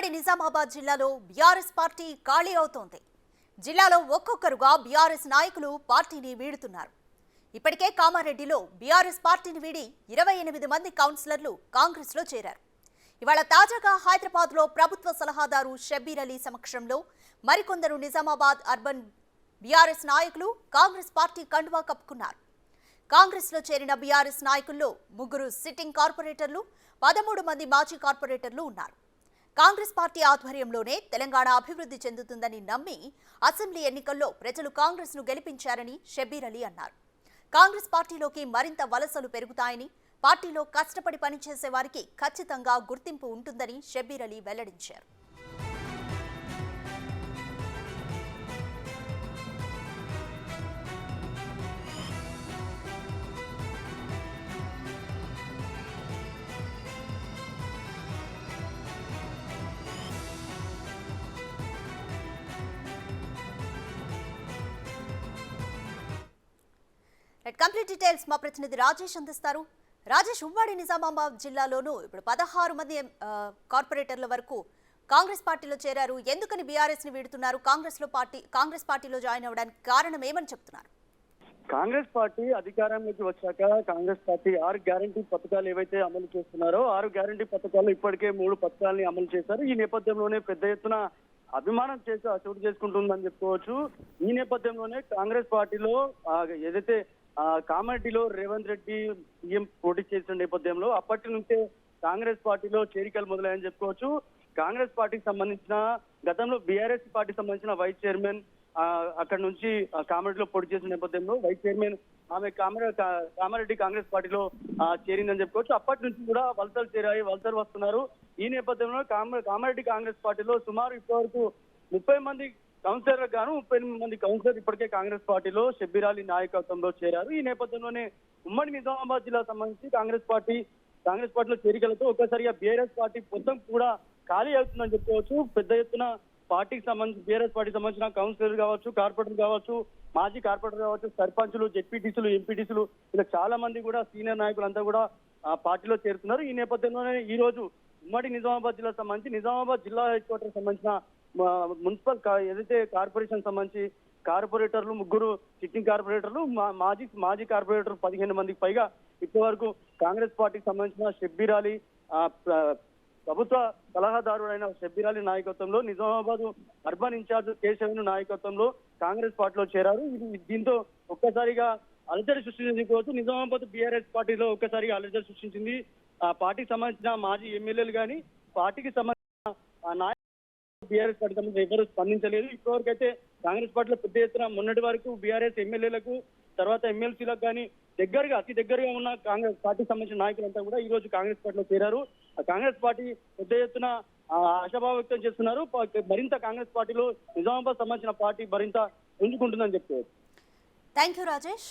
ఉమ్మడి నిజామాబాద్ జిల్లాలో BRS party ఖాళీ అవుతోంది. జిల్లాలో ఒక్కొక్కరుగా బీఆర్ఎస్ నాయకులు పార్టీని వీడుతున్నారు. ఇప్పటికే కామారెడ్డిలో బీఆర్ఎస్ పార్టీని వీడి 28 మంది కౌన్సిలర్లు కాంగ్రెస్లో చేరారు. ఇవాళ తాజాగా హైదరాబాద్లో ప్రభుత్వ సలహాదారు షబ్బీర్ అలీ సమక్షంలో మరికొందరు నిజామాబాద్ అర్బన్ బీఆర్ఎస్ నాయకులు కాంగ్రెస్ పార్టీ కండువా కప్పుకున్నారు. కాంగ్రెస్లో చేరిన బీఆర్ఎస్ నాయకుల్లో 3 సిట్టింగ్ కార్పొరేటర్లు, 13 మంది మాజీ కార్పొరేటర్లు ఉన్నారు. కాంగ్రెస్ పార్టీ ఆధ్వర్యంలోనే తెలంగాణ అభివృద్ధి చెందుతుందని నమ్మి అసెంబ్లీ ఎన్నికల్లో ప్రజలు కాంగ్రెస్ను గెలిపించారని షబ్బీర్ అలీ అన్నారు. కాంగ్రెస్ పార్టీలోకి మరింత వలసలు పెరుగుతాయని, పార్టీలో కష్టపడి పనిచేసే వారికి ఖచ్చితంగా గుర్తింపు ఉంటుందని షబ్బీర్ అలీ వెల్లడించారు. కంప్లీట్ డీటెయిల్స్ మా ప్రతినిధి రాజేష్ అందిస్తారు. రాజేష్, ఉమ్మడి నిజామాబాద్ జిల్లాలోనూ ఇప్పుడు 16 మంది కార్పొరేటర్ల వరకు కాంగ్రెస్ పార్టీలో చేరారు. ఎందుకని బీఆర్ఎస్ ని వీడుతున్నారు? కాంగ్రెస్ పార్టీలో జాయిన్ అవ్వడానికి కారణం ఏమని చెప్తున్నారు? కాంగ్రెస్ పార్టీ అధికారంలోకి వచ్చాక కాంగ్రెస్ పార్టీ 6 గ్యారంటీ పథకాలు ఏవైతే అమలు చేస్తున్నారో 6 గ్యారంటీ పథకాలు ఇప్పటికే 3 పథకాలని అమలు చేశారు. ఈ నేపథ్యంలోనే పెద్ద ఎత్తున అభిమానం చోటు చేసుకుంటుందని చెప్పుకోవచ్చు. ఈ నేపథ్యంలోనే కాంగ్రెస్ పార్టీలో ఏదైతే కామారెడ్డిలో రేవంత్ రెడ్డి సీఎం పోటీ చేసిన నేపథ్యంలో అప్పటి నుంచే కాంగ్రెస్ పార్టీలో చేరికలు మొదలయ్యని చెప్పుకోవచ్చు. కాంగ్రెస్ పార్టీకి సంబంధించిన గతంలో బీఆర్ఎస్ పార్టీకి సంబంధించిన వైస్ చైర్మన్ అక్కడ నుంచి కామారెడ్డిలో పోటీ చేసిన నేపథ్యంలో వైస్ చైర్మన్ ఆమె కామారెడ్డి కాంగ్రెస్ పార్టీలో చేరిందని చెప్పుకోవచ్చు. అప్పటి నుంచి కూడా వలసలు వస్తున్నారు. ఈ నేపథ్యంలో కామారెడ్డి కాంగ్రెస్ పార్టీలో సుమారు ఇప్పటివరకు 30 మంది కౌన్సిలర్లకు గాను 38 మంది కౌన్సిలర్ ఇప్పటికే కాంగ్రెస్ పార్టీలో షబ్బీర్ అలీ నాయకత్వంలో చేరారు. ఈ నేపథ్యంలోనే ఉమ్మడి నిజామాబాద్ జిల్లా సంబంధించి కాంగ్రెస్ పార్టీలో చేరికలతో ఒక్కసారిగా బీఆర్ఎస్ పార్టీ మొత్తం కూడా ఖాళీ అవుతుందని చెప్పుకోవచ్చు. పెద్ద ఎత్తున పార్టీకి సంబంధించి బీఆర్ఎస్ పార్టీకి సంబంధించిన కౌన్సిలర్ కావచ్చు, కార్పొరేటర్ కావచ్చు, మాజీ కార్పొరేటర్ కావచ్చు, సర్పంచులు, జెడ్పీటీసీలు, ఎంపీటీసీలు ఇలా చాలా మంది కూడా సీనియర్ నాయకులంతా కూడా పార్టీలో చేరుతున్నారు. ఈ నేపథ్యంలోనే ఈ రోజు ఉమ్మడి నిజామాబాద్ జిల్లా సంబంధించి నిజామాబాద్ జిల్లా హెడ్ క్వార్టర్ సంబంధించిన మున్సిపల్ ఏదైతే కార్పొరేషన్ సంబంధించి కార్పొరేటర్లు 3 సిట్టింగ్ కార్పొరేటర్లు, మాజీ కార్పొరేటర్ 15 మందికి పైగా ఇప్పటి వరకు కాంగ్రెస్ పార్టీకి సంబంధించిన షబ్బీర్ అలీ ప్రభుత్వ సలహాదారుడైన షబ్బీర్ అలీ నాయకత్వంలో నిజామాబాద్ అర్బన్ ఇన్ఛార్జ్ కేశవేను నాయకత్వంలో కాంగ్రెస్ పార్టీలో చేరారు. దీంతో ఒక్కసారిగా అలజడి సృష్టించుకోవచ్చు. నిజామాబాద్ బీఆర్ఎస్ పార్టీలో ఒక్కసారిగా అలజడి సృష్టించింది. ఆ పార్టీకి సంబంధించిన మాజీ ఎమ్మెల్యేలు కానీ పార్టీకి సంబంధించిన బీఆర్ఎస్ పార్టీ సంబంధించి ఎవరు స్పందించలేదు. ఇప్పటివరకు అయితే కాంగ్రెస్ పార్టీలో పెద్ద ఎత్తున మొన్నటి వరకు బీఆర్ఎస్ ఎమ్మెల్యేలకు తర్వాత ఎమ్మెల్సీలకు కానీ అతి దగ్గరగా ఉన్న కాంగ్రెస్ పార్టీకి సంబంధించిన నాయకులంతా కూడా ఈ రోజు కాంగ్రెస్ పార్టీలో చేరారు. కాంగ్రెస్ పార్టీ పెద్ద ఎత్తున ఆశాభావం వ్యక్తం చేస్తున్నారు. మరింత కాంగ్రెస్ పార్టీలో నిజామాబాద్ సంబంధించిన పార్టీ మరింత పుంజుకుంటుందని చెప్తారు. Thank you Rajesh.